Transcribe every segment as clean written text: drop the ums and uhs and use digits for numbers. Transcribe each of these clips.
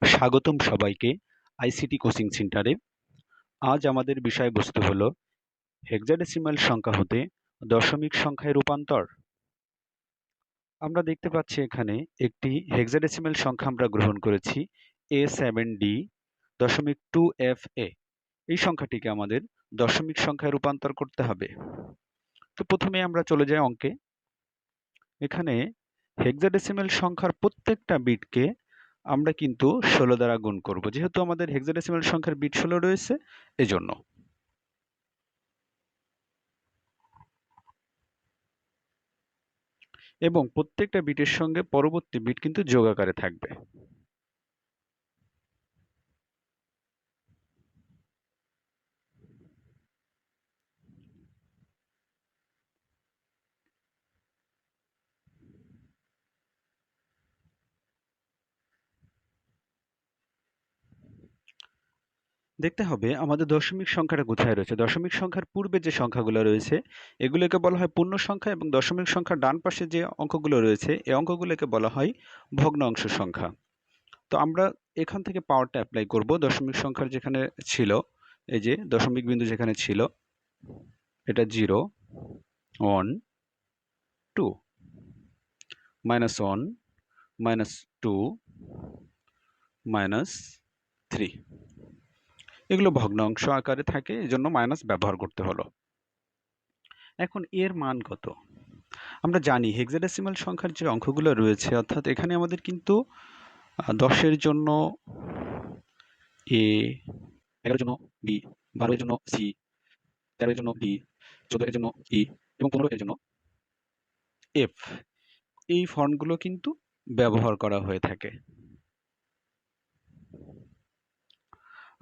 স্বাগতম সবাইকে ICT coaching সেন্টারে। আজ আমাদের বিষয়বস্তু হলো হেক্সাডেসিমাল সংখ্যা হতে দশমিক সংখ্যায় রূপান্তর। আমরা দেখতে পাচ্ছি এখানে একটি হেক্সাডেসিমাল সংখ্যা আমরা গ্রহণ করেছি A7D.2FA। এই সংখ্যাটিকে আমাদের দশমিক সংখ্যায় রূপান্তর করতে হবে। তো প্রথমে আমরা চলে যাই অঙ্কে। এখানে হেক্সাডেসিমাল সংখ্যার প্রত্যেকটা বিটকে আমরা কিন্তু 16 দ্বারা গুণ করব, যেহেতু আমাদের হেক্সাডেসিমাল সংখ্যার বিট 16 রয়েছে এজন্য। এবং প্রত্যেকটা বিটের সঙ্গে পরবর্তী বিট কিন্তু যোগ আকারে থাকবে। দেখতে হবে আমাদের দশমিক সংখ্যাটা কোথায় রয়েছে। দশমিক সংখ্যার পূর্বে যে সংখ্যাগুলো রয়েছে এগুলোকে বলা হয় পূর্ণ সংখ্যা, এবং দশমিক সংখ্যার ডান পাশে যে অঙ্কগুলো রয়েছে এই অঙ্কগুলোকে বলা হয় ভগ্নাংশ সংখ্যা। তো আমরা এখান থেকে পাওয়ারটা অ্যাপ্লাই করব। দশমিক সংখ্যার যেখানে ছিল, এই যে দশমিক বিন্দু যেখানে ছিল, এটা 0, 1, 2, -1, -2, -3, এগুলো ভগ্নাংশ আকারে থাকে, এজন্য মাইনাস ব্যবহার করতে হলো। এখন এর মান কত? আমরা জানি হেক্সাডেসিমাল সংখ্যার যে অঙ্কগুলো রয়েছে, অর্থাৎ এখানে আমাদের কিন্তু 10-এর জন্য এ, 11-এর জন্য বি, 12-এর জন্য সি, 13-এর জন্য ডি, 14-এর জন্য ই এবং 15-এর জন্য এফ, এই ফন্টগুলো কিন্তু ব্যবহার করা হয়ে থাকে।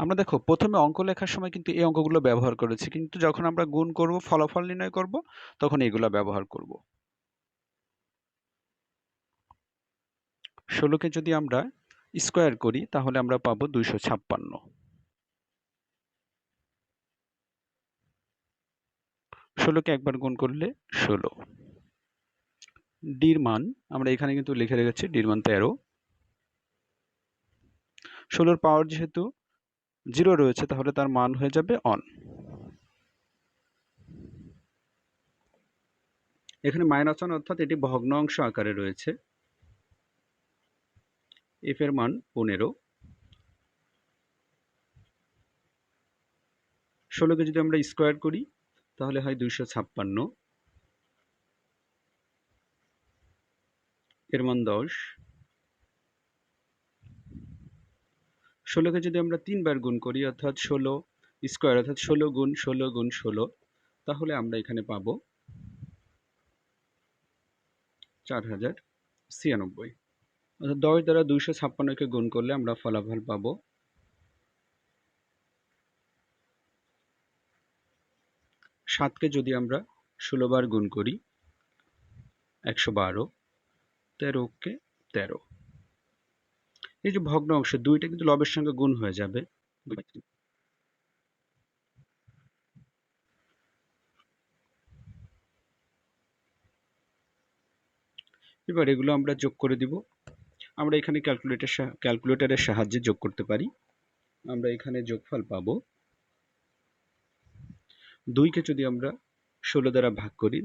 আমরা দেখো প্রথমে অঙ্ক লেখার সময় কিন্তু এই অঙ্কগুলো ব্যবহার করেছি, কিন্তু যখন আমরা গুণ করব, ফলাফল নির্ণয় করব, তখন এগুলো ব্যবহার করব। 16কে যদি আমরা স্কোয়ার করি তাহলে আমরা পাবো 256। 16কে একবার গুণ করলে 16। ডির মান আমরা এখানে কিন্তু লিখে রেখেছি, ডির মান 13। 16-র পাওয়ার যেহেতু 0 রয়েছে তাহলে তার মান হয়ে যাবে 1। এখানে -1 অর্থাৎ এটি ভগ্নাংশ আকারে রয়েছে। এফ এর মান 15। 16কে যদি আমরা স্কোয়ার করি তাহলে হয় 256, এর মান 10। 16কে যদি আমরা 3 বার গুণ করি, অর্থাৎ 16 স্কোয়ার, অর্থাৎ 16 গুণ 16 গুণ 16, তাহলে আমরা এখানে পাবো 4096। অর্থাৎ 10 দ্বারা 256কে গুণ করলে আমরা ফলাফল পাবো 7কে যদি আমরা 16 বার গুণ করি 112, 13কে 13। এই যে ভগ্নাংশ, দুইটা কিন্তু লবের সঙ্গে গুণ হয়ে যাবে। এবার এগুলো আমরা যোগ করে দিব। আমরা এখানে ক্যালকুলেটরের সাহায্যে যোগ করতে পারি। আমরা এখানে যোগফল পাবো, 2কে যদি আমরা 16 দ্বারা ভাগ করি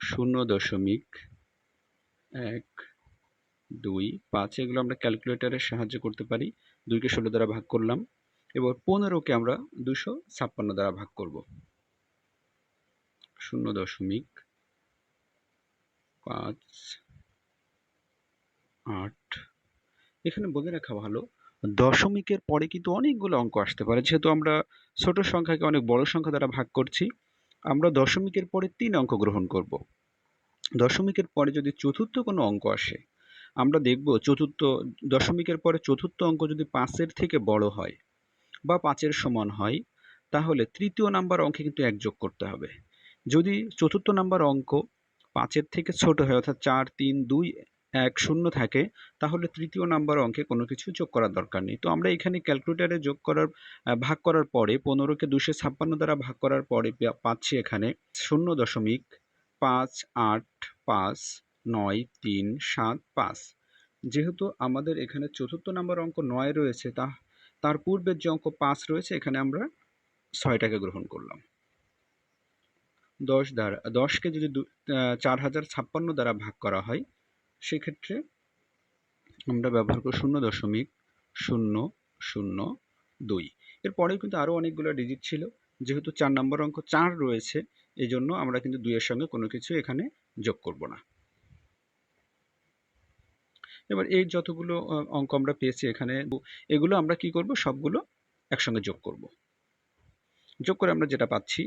0.125, এগুলো আমরা ক্যালকুলেটরের সাহায্যে করতে পারি। 2কে 16 দ্বারা ভাগ করলাম। এবার 15কে আমরা 256 দ্বারা ভাগ করব। 0.58। এখানে বলে রাখা ভালো, দশমিকের পরে কিন্তু অনেকগুলো অঙ্ক আসতে পারে। যেহেতু আমরা ছোট সংখ্যাকে অনেক বড় সংখ্যা দ্বারা ভাগ করছি, আমরা দশমিকের পরে 3 অঙ্ক গ্রহণ করব। দশমিকের পরে যদি চতুর্থ কোনো অঙ্ক আসে, আমরা দেখব দশমিকের পরে চতুর্থ অঙ্ক যদি 5-এর থেকে বড় হয় বা 5-এর সমান হয়, তাহলে তৃতীয় নাম্বার অঙ্কে কিন্তু 1 যোগ করতে হবে। যদি চতুর্থ নাম্বার অঙ্ক 5-এর থেকে ছোট হয়, অর্থাৎ 4, 3, 2, 1, 0 থাকে, তাহলে তৃতীয় নাম্বার অঙ্কে কোনো কিছু যোগ করার দরকার নেই। তো আমরা এখানে ক্যালকুলেটরে ভাগ করার পরে 15কে 256 দ্বারা ভাগ করার পরে পাচ্ছি এখানে 0.585935। যেহেতু আমাদের এখানে চতুর্থ নাম্বার অঙ্ক ৯ রয়েছে, তার পূর্বের যে অঙ্ক ৫ রয়েছে, এখানে আমরা ৬টাকে গ্রহণ করলাম। ১০কে যদি ৪০৫৬ দ্বারা ভাগ করা হয়, সেক্ষেত্রে আমরা ব্যবহার করব ০.০০০২। এরপরেও কিন্তু আরও অনেকগুলো ডিজিট ছিল। যেহেতু ৪ নম্বর অঙ্ক ৪ রয়েছে, এই জন্য আমরা কিন্তু ২ এর সঙ্গে কোনো কিছু এখানে যোগ করব না। এবার এই যতগুলো অঙ্ক আমরা পেয়েছি এখানে, এগুলো আমরা কি করব, সবগুলো একসঙ্গে যোগ করব। যোগ করে আমরা যেটা পাচ্ছি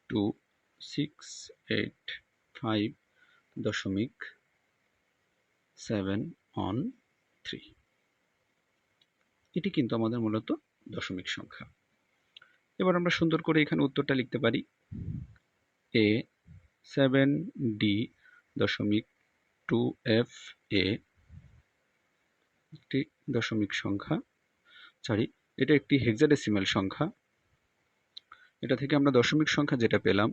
2685.73। এটি কিন্তু আমাদের মূলত দশমিক সংখ্যা। এবার আমরা সুন্দর করে এখানে উত্তরটা লিখতে পারি। a 7d.2f a একটি দশমিক সংখ্যা, এটা একটি হেক্সাডেসিমাল সংখ্যা। এটা থেকে আমরা দশমিক সংখ্যা যেটা পেলাম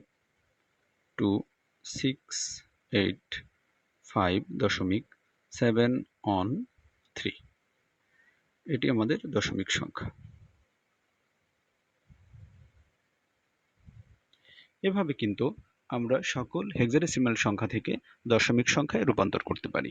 2685.713, এটি আমাদের দশমিক সংখ্যা। এভাবে কিন্তু আমরা সকল হেক্সাডেসিমাল সংখ্যা থেকে দশমিক সংখ্যায় রূপান্তর করতে পারি।